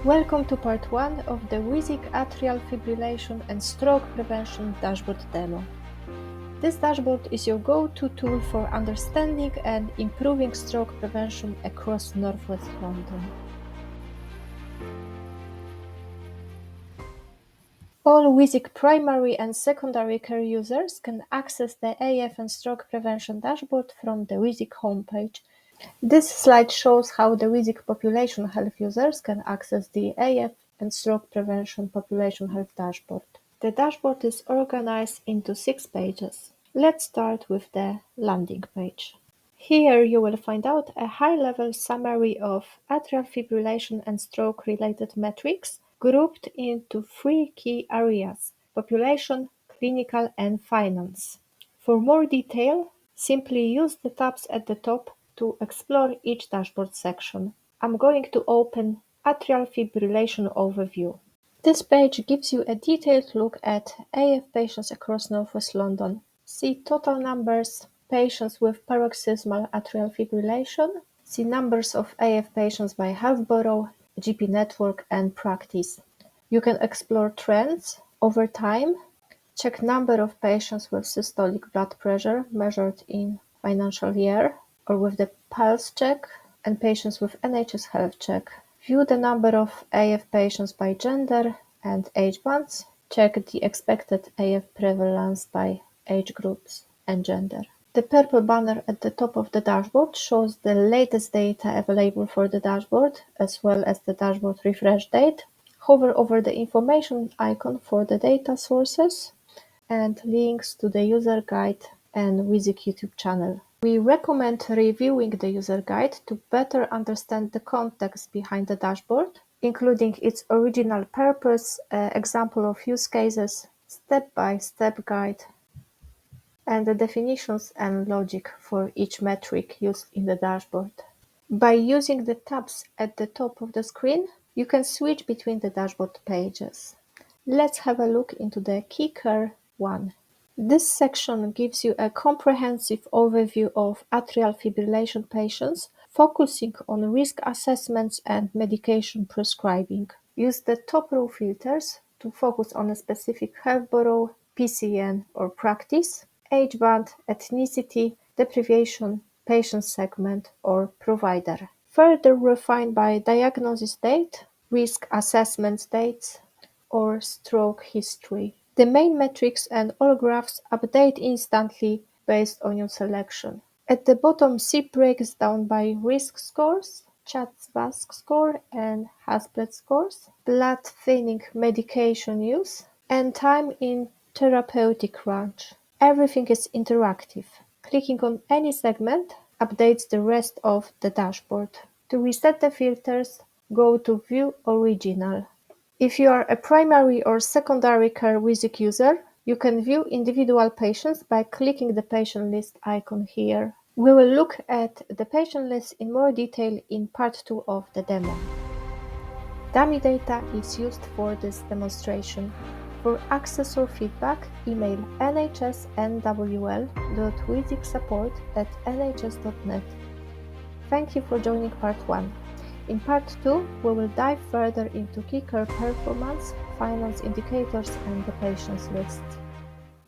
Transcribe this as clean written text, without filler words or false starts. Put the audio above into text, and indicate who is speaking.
Speaker 1: Welcome to part 1 of the WSIC Atrial Fibrillation and Stroke Prevention Dashboard demo. This dashboard is your go-to tool for understanding and improving stroke prevention across Northwest London. All WSIC primary and secondary care users can access the AF and stroke prevention dashboard from the WSIC homepage. This slide shows how the WSIC population health users can access the AF and stroke prevention population health dashboard. The dashboard is organized into 6 pages. Let's start with the landing page. Here you will find out a high-level summary of atrial fibrillation and stroke-related metrics grouped into 3 key areas: population, clinical, and finance. For more detail, simply use the tabs at the top to explore each dashboard section. I'm going to open Atrial Fibrillation Overview. This page gives you a detailed look at AF patients across Northwest London. See total numbers, patients with paroxysmal atrial fibrillation, see numbers of AF patients by health borough, GP network, and practice. You can explore trends over time, check number of patients with systolic blood pressure measured in financial year, or with the pulse check, and patients with NHS health check. View the number of AF patients by gender and age bands. Check the expected AF prevalence by age groups and gender. The purple banner at the top of the dashboard shows the latest data available for the dashboard, as well as the dashboard refresh date. Hover over the information icon for the data sources and links to the user guide and WSIC YouTube channel. We recommend reviewing the user guide to better understand the context behind the dashboard, including its original purpose, example of use cases, step-by-step guide, and the definitions and logic for each metric used in the dashboard. By using the tabs at the top of the screen, you can switch between the dashboard pages. Let's have a look into the Kicker 1. This section gives you a comprehensive overview of atrial fibrillation patients, focusing on risk assessments and medication prescribing. Use the top row filters to focus on a specific health borough, PCN or practice, age band, ethnicity, deprivation, patient segment, or provider. Further refined by diagnosis date, risk assessment dates, or stroke history. The main metrics and all graphs update instantly based on your selection. At the bottom, see breaks down by risk scores, CHA2DS2-VASc score and Hasbled scores, blood thinning medication use, and time in therapeutic range. Everything is interactive. Clicking on any segment updates the rest of the dashboard. To reset the filters, go to View Original. If you are a primary or secondary care WSIC user, you can view individual patients by clicking the patient list icon here. We will look at the patient list in more detail in part 2 of the demo. Dummy data is used for this demonstration. For access or feedback, email nhs.nwl.wsicsupport@nhs.net. Thank you for joining part 1. In part 2, we will dive further into key care performance, finance indicators, and the patients list.